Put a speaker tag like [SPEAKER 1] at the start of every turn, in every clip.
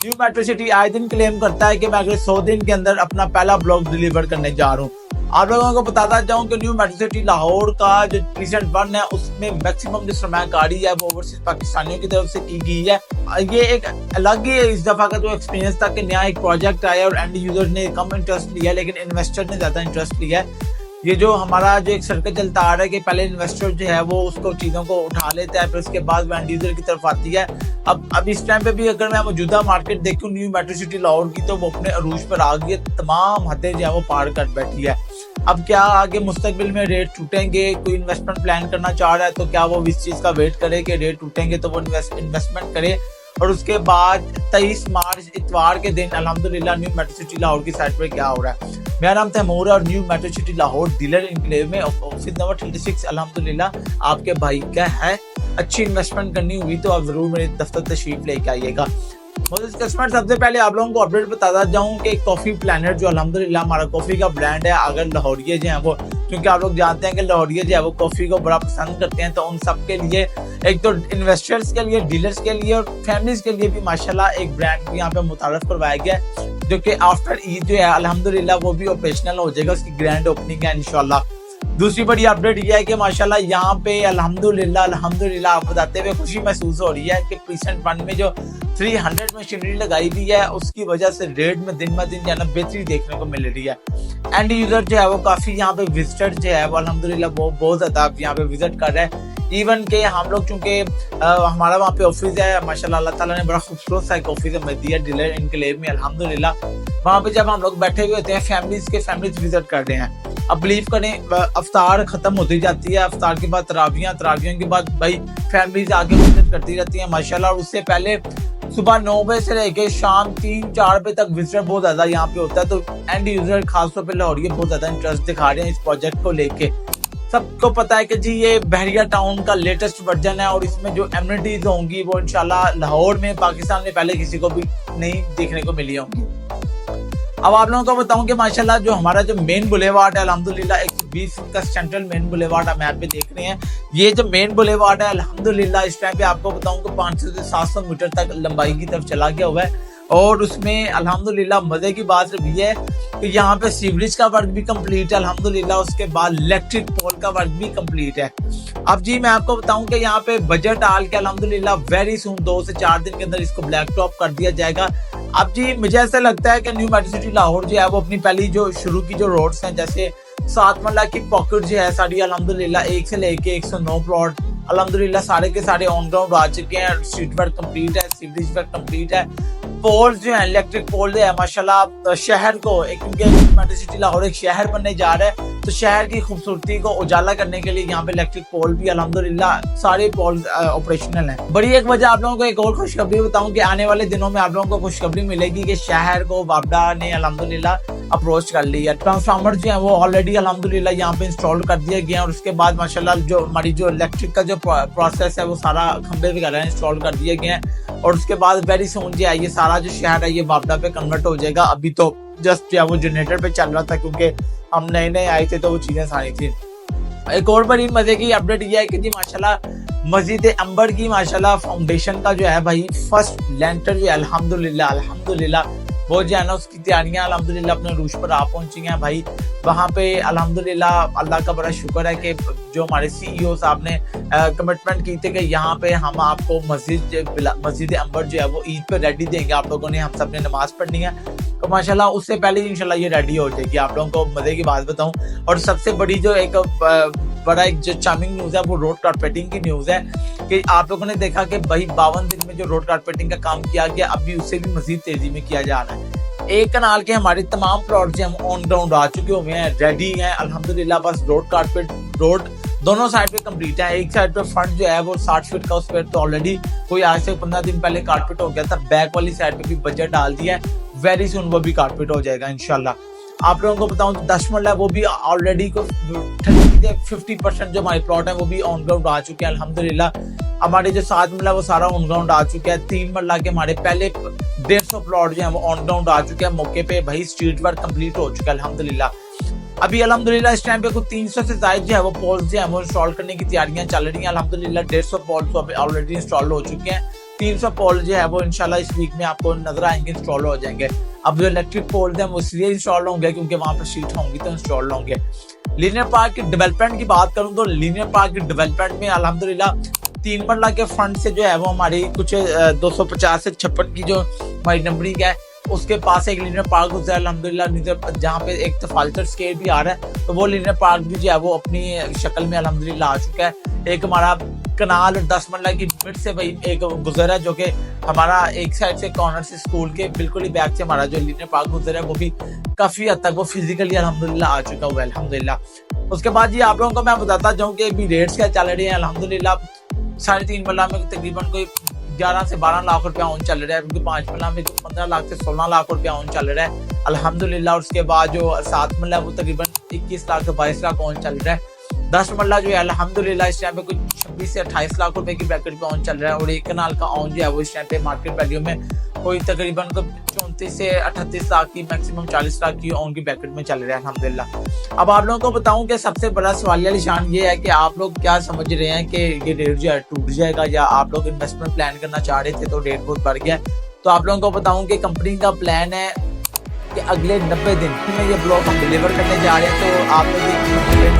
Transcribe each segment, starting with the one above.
[SPEAKER 1] New metro city आए दिन claim करता है कि मैं अगले 100 दिन के अंदर अपना पहला ब्लॉग डिलीवर करने जा रहा हूँ। आप लोगों को बताता जाऊं कि न्यू मेट्रो सिटी लाहौर का जो रीसेंट वन है उसमें मैक्सिमम जो सरमायाकारी है वो ओवरसीज पाकिस्तानियों की तरफ से की गई है। ये एक अलग ही इस दफा का जो एक्सपीरियंस था कि नया एक प्रोजेक्ट आया और एंड यूजर ने कम इंटरेस्ट लिया लेकिन इन्वेस्टर ने ज्यादा इंटरेस्ट लिया है। ये जो हमारा जो एक सर्कल चलता आ रहा है कि पहले इन्वेस्टर जो है वो उसको चीजों को उठा लेता है फिर उसके बाद एंड यूजर की तरफ आती है। अब इस टाइम पे भी अगर मैं मौजूदा मार्केट देखूं न्यू मेट्रो सिटी लाहौर की तो वो अपने अरूज पर आ गई है, तमाम हदें जो है वो पार कर बैठी है। अब क्या आगे मुस्तकबिल में रेट टूटेंगे, कोई इन्वेस्टमेंट प्लान करना चाह रहा है तो क्या वो इस चीज का वेट करे कि रेट टूटेंगे तो वो इन्वेस्टमेंट करे। और उसके बाद 23 मार्च इतवार के दिन अल्हम्दुलिल्लाह न्यू मेट्रो सिटी लाहौर की साइड पर क्या हो रहा है। मेरा नाम तैमूर है और new metro city Lahore dealer enclave में ऑफिस नंबर 36 अल्हम्दुलिल्लाह आपके भाई का है। अच्छी इन्वेस्टमेंट करनी हुई तो आप जरूर मेरे दफ्तर तशरीफ लेके आइएगा। कस्टमर सबसे पहले आप लोगों को अपडेट बताता जाऊं कि कॉफी प्लानर जो अल्हम्दुलिल्लाह हमारा कॉफी का ब्रांड है, अगर लाहौरिये जो है वो, क्योंकि आप लोग जानते हैं कि लाहौरिये जो है वो कॉफी को बड़ा पसंद करते हैं, तो उन सब के लिए एक तो इन्वेस्टर्स के लिए, डीलर्स के लिए और फैमिलीज के लिए भी माशाल्लाह एक ब्रांड यहाँ पे मुतारफ करवाया गया है जो कि आफ्टर ईद जो है अल्हम्दुलिल्लाह वो भी ऑपरेशनल हो जाएगा। उसकी ग्रैंड ओपनिंग है इंशाल्लाह। दूसरी बड़ी अपडेट यह है कि माशाल्लाह यहाँ पे अल्हम्दुलिल्लाह आप बताते हुए खुशी महसूस हो रही है कि प्रीसेंट फंड में जो 300 मशीनरी लगाई हुई है उसकी वजह से रेट में दिन ब दिन जाना बेहतरी देखने को मिल रही है। एंड यूजर जो है वो काफी यहाँ पे विजिटर जो है वो अल्हम्दुलिल्लाह वो बहुत ज्यादा यहाँ पे विजिट कर रहे हैं। इवन के हम लोग चूंकि हमारा वहाँ पे ऑफिस है माशाल्लाह अल्लाह ताला ने बड़ा खूबसूरत सा एक ऑफिस है दिया डीलर इनक्लेव में अल्हम्दुलिल्लाह। वहाँ पे जब हम लोग बैठे हुए होते हैं फैमिलीज विजिट कर रहे हैं। अब बिलीव करें अफ्तार खत्म होती जाती है, अफ्तार के बाद तरावियां के बाद भाई फैमिलीज आगे विजिट करती रहती हैं माशाल्लाह। और उससे पहले सुबह 9 बजे से लेके शाम 3-4 बजे तक विजिटर बहुत ज्यादा यहाँ पे होता है। तो एंड यूजर खासतौर पर लाहौरिये बहुत ज्यादा इंटरेस्ट दिखा रहे हैं इस प्रोजेक्ट को लेके। सबको पता है कि जी ये बहरिया टाउन का लेटेस्ट वर्जन है और इसमें जो एमिनिटीज होंगी वो इंशाल्लाह लाहौर में पाकिस्तान में पहले किसी को भी नहीं देखने को मिली होंगी। अब आप लोगों को बताऊं कि माशाल्लाह जो हमारा जो मेन बुलेवार्ड है अल्हम्दुलिल्लाह 120 फीट का सेंट्रल मेन बुलेवार्ड आप मैप पे देख रहे हैं। ये जो मेन बुलेवार्ड है अल्हम्दुलिल्लाह इस टाइम पे आपको बताऊं कि 500 से 700 मीटर तक लंबाई की तरफ चला गया हुआ है। और उसमें अल्हम्दुलिल्लाह मजे की बात सिर्फ ये है कि यहाँ पे सीवरेज का वर्क भी कंप्लीट है अल्हम्दुलिल्लाह। उसके बाद इलेक्ट्रिक पोल का वर्क भी कंप्लीट है। अब जी मैं आपको बताऊं कि यहाँ पे बजट डाल के अल्हम्दुलिल्लाह वेरी सून 2 से 4 दिन के अंदर इसको ब्लैक टॉप कर दिया जाएगा। अब जी मुझे ऐसा लगता है कि न्यू मेट्रो सिटी लाहौर जो है वो अपनी पहली जो शुरू की जो रोड्स हैं जैसे 7 मरला की पॉकेट जो है साड़ी अल्हम्दुलिल्लाह 1 से लेके 109 प्लॉट अल्हम्दुलिल्लाह सारे के सारे ऑन ग्राउंड आ चुके हैं। स्ट्रीट वर्क कंप्लीट है, सीवरेज वर्क कंप्लीट है। पोल्स जो है इलेक्ट्रिक पोल जो है माशाल्लाह शहर को क्योंकि मेट्रो सिटी लाहौर एक शहर बनने जा रहा है तो शहर की खूबसूरती को उजाला करने के लिए यहाँ पे इलेक्ट्रिक पोल भी अल्हम्दुलिल्लाह सारे पोल ऑपरेशनल हैं। बड़ी एक वजह आप लोगों को एक और खुशखबरी बताऊं कि आने वाले दिनों में आप लोगों को खुशखबरी मिलेगी कि शहर को वापडा ने अल्हम्दुलिल्लाह अप्रोच कर लिया। ट्रांसफार्मर जो है वो ऑलरेडी अल्हम्दुलिल्लाह यहाँ पे इंस्टॉल कर दिया गया और उसके बाद माशाल्लाह जो हमारी जो इलेक्ट्रिक का जो प्रोसेस है वो सारा खंबे वगैरह इंस्टॉल कर दिए गए हैं। और उसके बाद वेरी सून जो है ये सारा जो शहर है ये वापडा पे कन्वर्ट हो जाएगा। अभी तो जस्ट जो है वो जनरेटर पे चल रहा था क्योंकि हम नए आए थे तो वो चीजें सारी थी। एक और बड़ी मजे की अपडेट ये है कि जी माशाल्लाह मस्जिद अंबर की माशाल्लाह फाउंडेशन का जो है भाई फर्स्ट लेंटर जो है अल्हम्दुलिल्लाह वो जो है ना उसकी तैयारियां अल्हम्दुलिल्लाह अपने रूश पर आ पहुंची हैं भाई। वहाँ पे अल्हम्दुलिल्लाह अल्लाह का बड़ा शुक्र है कि जो हमारे CEO साहब ने कमिटमेंट की थी कि यहाँ पे हम आपको मस्जिद अंबर जो है वो ईद पे रेडी देंगे, आप लोगों ने हम सब ने नमाज पढ़नी है तो माशाल्लाह उससे पहले इंशाल्लाह ये रेडी हो जाएगी। आप लोगों को मजे की बात बताऊं और सबसे बड़ी जो एक बड़ा एक जो चार्मिंग न्यूज है वो रोड कारपेटिंग की न्यूज है कि आप लोगों ने देखा कि भाई 52 दिन में जो रोड कारपेटिंग का काम किया गया अभी उससे भी मजीद तेजी में किया जा रहा है। एक कनाल के हमारे तमाम प्लॉट जो हम ऑन ग्राउंड आ चुके हुए हैं, रेडी हैं अल्हम्दुलिल्लाह। बस रोड दोनों साइड पे कंप्लीट है। एक साइड पे फ्रंट जो है वो 60 फीट का उस पर तो ऑलरेडी कोई आज से 15 दिन पहले कारपेट हो गया था। बैक वाली साइड पे भी बजट डाल दिया है, वेरी सुन वो भी कारपेट हो जाएगा इंशाल्लाह। आप लोगों को बताऊं तो 10 मरला वो भी ऑलरेडी को 50% जो हमारे प्लॉट है वो भी ऑन ग्राउंड आ चुके हैं अल्हम्दुलिल्लाह। हमारे जो 7 मरला वो सारा ऑन ग्राउंड आ चुका है। 3 मरला के हमारे पहले 150 प्लॉट जो है वो ऑन ग्राउंड आ चुके हैं। मौके पे भाई स्ट्रीट वर्क कंप्लीट हो चुका है अल्हम्दुलिल्लाह। अभी अल्हम्दुलिल्लाह इस टाइम पे कुछ 300 से ज्यादा जो है वो पोल्स जो है वो इंस्टॉल करने की तैयारियां चल रही हैं अल्हम्दुलिल्लाह। 150 पोल्स ऑलरेडी इंस्टॉल हो चुके हैं। 300 पोल जो है वो इंशाल्लाह इस वीक में आपको नजर आएंगे, इंस्टॉल हो जाएंगे। अब जो इलेक्ट्रिक पोल है वो इसलिए इंस्टॉल होंगे क्योंकि वहां पर शीट होंगी तो इंस्टॉल होंगे। लीनियर पार्क की डेवलपमेंट की बात करूं तो लीनियर पार्क की डेवलपमेंट में अल्हम्दुलिल्लाह 3 मरला के फ्रंट से जो है वो हमारी कुछ 250 से 56 की जो हमारी नंबरिंग है उसके पास एक लीनियर पार्क गुजरा अल्हम्दुलिल्लाह, जहाँ पे एक तफालतर स्केल भी आ रहा है, तो वो लीनियर पार्क भी जो है वो अपनी शक्ल में अल्हम्दुलिल्लाह आ चुका है। एक हमारा कनाल 10 मरला की मिड से भाई एक गुजरा है, जो कि हमारा एक साइड से कॉर्नर से स्कूल के बिल्कुल ही बैक से हमारा जो लीनियर पार्क गुजरा है वो भी काफी हद तक वो फिजिकली अल्हम्दुलिल्लाह आ चुका हुआ है अल्हम्दुलिल्लाह। उसके बाद ये आप लोगों को मैं बताता जाऊँ कि अभी रेट्स क्या चल रहे हैं। अल्हम्दुलिल्लाह 3.5 मरला में तकरीबन कोई 11 से 12 लाख रुपया ऑन चल रहा है, क्योंकि 5 मरला में 15 लाख से 16 लाख रुपया ऑन चल रहा है अल्हम्दुलिल्लाह। उसके बाद जो 7 मरला वो तकरीबन 21 लाख से 22 लाख ऑन चल रहा है। 10 मरला जो है अल्हम्दुलिल्लाह इस टाइम पे कुछ 26 से 28 लाख रुपए की ब्रैकेट पे ऑन चल रहा है, और एक कनाल का ऑन जो है वो इस टाइम पे मार्केट वैल्यू में कोई तकरीबन 34 से 38 लाख की मैक्सिमम 40 लाख की ऑन की ब्रैकेट में चल रहा है अल्हम्दुलिल्लाह। अब आप लोगों को बताऊं कि सबसे बड़ा सवालिया निशान ये है कि आप लोग क्या समझ रहे हैं कि ये रेट जो है टूट जाएगा, या आप लोग इन्वेस्टमेंट प्लान करना चाह रहे थे तो रेट बहुत बढ़ गया। तो आप लोगों को बताऊं कि कंपनी का प्लान है कि अगले 90 दिन में ये ब्लॉक हम डिलीवर करने जा रहे हैं, तो आप लोग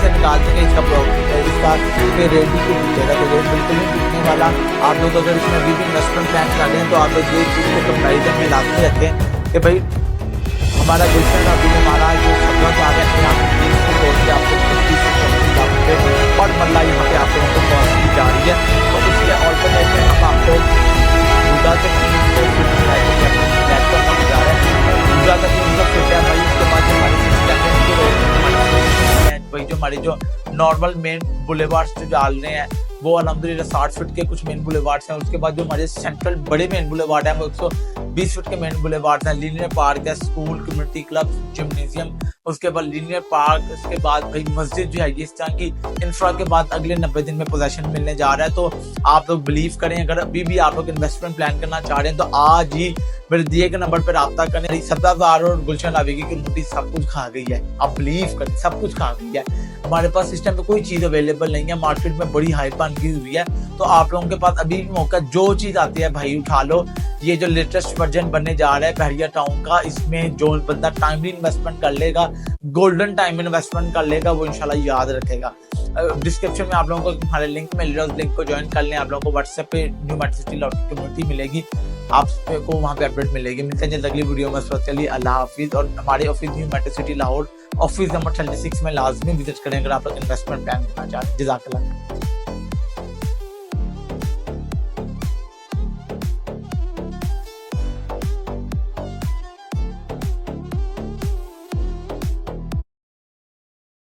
[SPEAKER 1] से निकाल देंगे इसका ब्लॉक, इसका रेट भी टूटेगा, तो रेट बिल्कुल नहीं टूटने वाला। आप लोग अगर इसमें अभी भी इन्वेस्टमेंट प्लान कर रहे हैं तो आप लोग ये चीज़ को कंपेरिजन में लाते रखें कि भाई हमारा गुलशन अभी हमारा जो 17 है आपको 25 से 26 लाख रुपये पर मरला यहाँ पे आप लोगों को कॉस्ट की जा रही है। तो इसके ऑल्टरनेटिव हम आपको पूरा से लैपटॉप में जा रहे हैं, पूरा तक उनका फिट है भाई। उसके बाद भाई जो हमारे जो नॉर्मल मेन बुलेवार्ड्स जो डाल रहे हैं वो अल्हम्दुलिल्लाह 60 फीट के कुछ मेन बुलेवार्ड्स हैं। उसके बाद जो हमारे सेंट्रल बड़े मेन बुलेवार्ड हैं वो 120 फीट के मेन बुलेवार्ड्स हैं। लीनियर पार्क है, स्कूल, कम्युनिटी क्लब, जिम्नेजियम, उसके बाद लीनियर पार्क, उसके बाद भाई मस्जिद जो है इस तरह की इंफ्रा के बाद अगले 90 दिन में पोजेशन मिलने जा रहा है। तो आप लोग बिलीव करें, अगर अभी भी आप लोग इन्वेस्टमेंट प्लान करना चाह रहे हैं तो आज ही मेरे दिए गए नंबर पर रब्ता करें। 17,000 और गुलशन लावेगी की नोटिस सब कुछ खा गई है, आप बिलीव करें सब कुछ खा गई है। हमारे पास सिस्टम में कोई चीज अवेलेबल नहीं है, मार्केट में बड़ी हाइप की हुई है। तो आप लोगों के पास अभी भी मौका, जो चीज आती है भाई उठा लो। ये जो लेटेस्ट वर्जन बनने जा रहा है बहरिया टाउन का, इसमें जो बंदा टाइमली इन्वेस्टमेंट कर लेगा, गोल्डन टाइम इन्वेस्टमेंट कर लेगा, वो इंशाल्लाह याद रखेगा। डिस्क्रिप्शन में आप लोगों को हमारे लिंक मिल रहा है, उस लिंक को ज्वाइन कर लें। आप लोगों को व्हाट्सएप पे new metro city lottery community मिलेगी, आपको वहाँ पे अपडेट मिलेगी। मिलते हैं जल्द अगली वीडियो में। चलिए अल्लाह हाफिज़। और हमारे office new metro city Lahore office number 36 में लाजमी विजिट करें अगर आप लोग इन्वेस्टमेंट प्लान करना चाहते हैं। जज़ाकल्लाह।